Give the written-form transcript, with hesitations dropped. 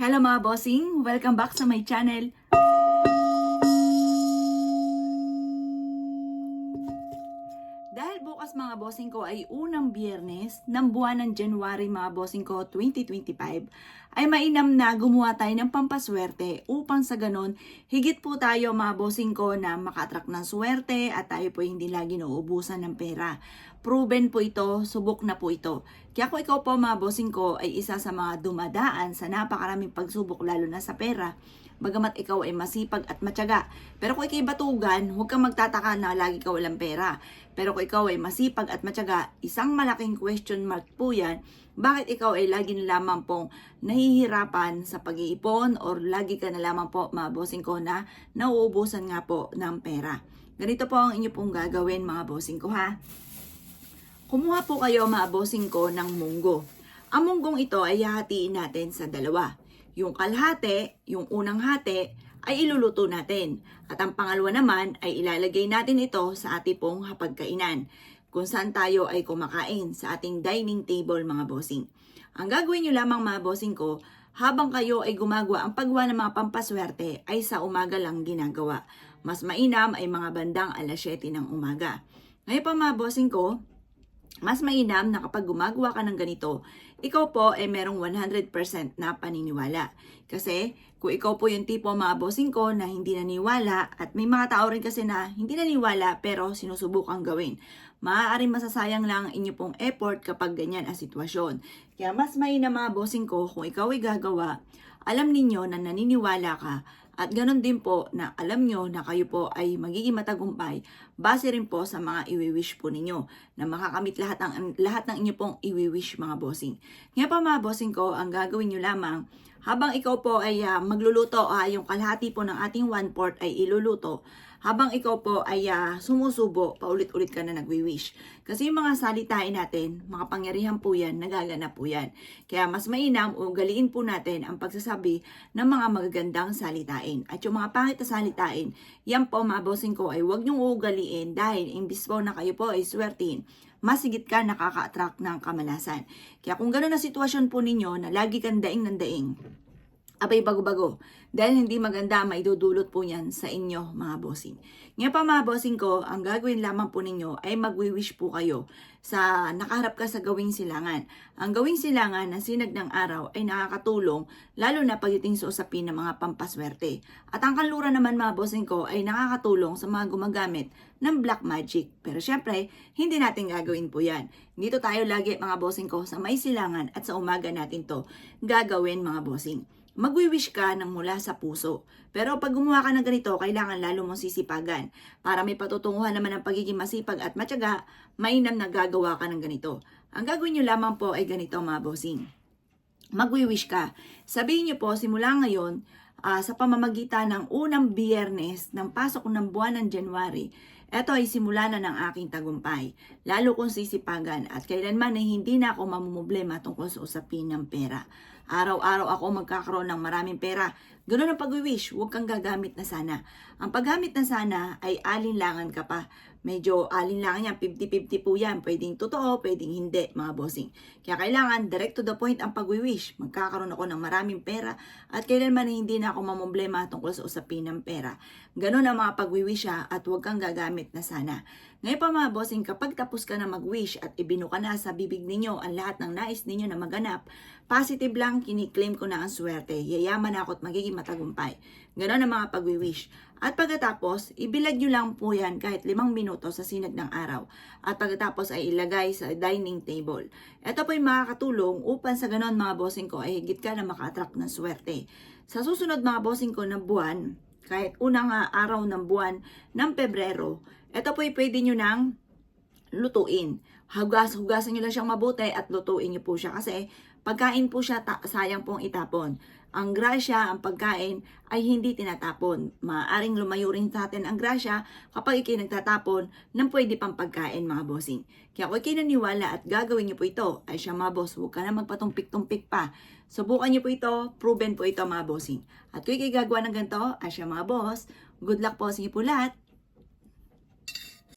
Hello mga bossing! Welcome back sa my channel. Dahil bukas mga bossing ko ay unang biyernes ng buwan ng January mga bossing ko 2025, ay mainam na gumawa tayo ng pampaswerte upang sa ganon, higit po tayo mga bossing ko na maka-attract ng swerte at tayo po hindi lagi nauubusan ng pera. Proven po ito, subok na po ito. Kaya kung ikaw po mga bossing ko ay isa sa mga dumadaan sa napakaraming pagsubok lalo na sa pera, bagamat ikaw ay masipag at matyaga. Pero kung ikay batugan, huwag kang magtataka na lagi ka walang pera. Pero kung ikaw ay masipag at matyaga, isang malaking question mark po yan, bakit ikaw ay lagi na lamang pong nahihirapan sa pag-iipon or lagi ka na lamang po mga bossing ko na nauubusan nga po ng pera. Ganito po ang inyo pong gagawin mga bossing ko ha. Kumuha po kayo mga bossing ko ng munggo. Ang munggong ito ay hahatiin natin sa dalawa. Yung kalahati, yung unang hati, ay iluluto natin. At ang pangalawa naman ay ilalagay natin ito sa ating pong hapagkainan, kung saan tayo ay kumakain sa ating dining table mga bossing. Ang gagawin nyo lamang mga bossing ko, habang kayo ay gumagawa ang paggawa ng mga pampaswerte ay sa umaga lang ginagawa. Mas mainam ay mga bandang alas 7 ng umaga. Ngayon pa mga bossing ko, mas mainam na kapag gumagawa ka ng ganito, ikaw po ay merong 100% na paniniwala. Kasi kung ikaw po yung tipo mga bossing ko na hindi naniwala at may mga tao rin kasi na hindi naniwala pero sinusubukang gawin, maaaring masasayang lang ang inyo pong effort kapag ganyan ang sitwasyon. Kaya mas mainam mga bossing ko kung ikaw ay gagawa, alam ninyo na naniniwala ka at ganoon din po na alam nyo na kayo po ay magiging matagumpay base rin po sa mga iwi-wish po ninyo na makakamit lahat ng inyo pong iwi-wish mga bossing. Ngayon pa mga bossing ko, ang gagawin nyo lamang habang ikaw po ay magluluto, yung kalahati po ng ating 1/4 ay iluluto. Habang ikaw po ay sumusubo, paulit-ulit ka na nagwi-wish. Kasi yung mga salitain natin, makapangyarihan po yan, nagaganap po yan. Kaya mas mainam, ugaliin po natin ang pagsasabi ng mga magagandang salitain. At yung mga pangit na salitain, yan po mga bossing ko ay huwag niyong ugaliin dahil imbis po na kayo po ay swertin, mas higit ka nakaka-attract ng kamalasan. Kaya kung gano'n na sitwasyon po ninyo na lagi kang daing ng daing, abay bago-bago. Dahil hindi maganda, maidudulot po yan sa inyo mga bossing. Ngayon pa mga bossing ko, ang gagawin lamang po ninyo ay magwi-wish po kayo sa nakaharap ka sa gawing silangan. Ang gawing silangan na sinag ng araw ay nakakatulong lalo na pagdating sa usapin ng mga pampaswerte. At ang kanluran naman mga bossing ko ay nakakatulong sa mga gumagamit ng black magic. Pero syempre, hindi natin gagawin po yan. Dito tayo lagi mga bossing ko sa may silangan at sa umaga natin to gagawin mga bossing. Magwi-wish ka ng mula sa puso. Pero pag gumawa ka ng ganito, kailangan lalo mong sisipagan. Para may patutunguhan naman ng pagiging masipag at matyaga, mainam na gagawa ka ng ganito. Ang gagawin nyo lamang po ay ganito mga bossing. Magwi-wish ka. Sabihin nyo po, simula ngayon, sa pamamagitan ng unang biyernes ng pasok ng buwan ng January, ito ay simula na ng aking tagumpay, lalo kong sisipagan at kailanman ay hindi na ako mamumblema tungkol sa usapin ng pera. Araw-araw ako magkakaroon ng maraming pera. Ganun ang pag-wish, huwag kang gagamit na sana. Ang paggamit na sana ay alinlangan ka pa. Medyo alinlangan yan, 50-50 po yan. Pwedeng totoo, pwedeng hindi mga bossing. Kaya kailangan direct to the point ang pag-wish. Magkakaroon ako ng maraming pera at kailanman ay hindi na ako mamumblema tungkol sa usapin ng pera. Ganun ang mga pag-wish at huwag kang gagamit na sana. Ngayon pa mga bossing, kapag tapos ka na mag-wish at ibinuka na sa bibig ninyo ang lahat ng nais ninyo na maganap, positive lang, kiniklaim ko na ang swerte. Yayaman ako at magiging matagumpay. Ganon ang mga pag-wish. At pagkatapos, ibilad nyo lang po yan kahit 5 minuto sa sinag ng araw. At pagkatapos ay ilagay sa dining table. Ito po ay makakatulong upang sa ganon mga bossing ko ay higit ka na maka-attract ng swerte. Sa susunod mga bossing ko na buwan, kahit unang araw ng buwan ng Pebrero, ito po ay pwede nyo nang lutuin. Hugasan nyo lang siyang mabuti at lutuin nyo po siya kasi pagkain po siya, sayang pong itapon. Ang grasya, ang pagkain ay hindi tinatapon. Maaaring lumayo rin sa atin ang grasya kapag ikay nagtatapon ng pwede pang pagkain mga bossing. Kaya kung ikay naniwala at gagawin nyo po ito, ay siya mga boss, huwag ka na magpatumpik-tumpik pa. Subukan nyo po ito, proven po ito mga bossing. At kung ikay gagawa ng ganito, ay siya mga boss, good luck po sa inyo po lahat.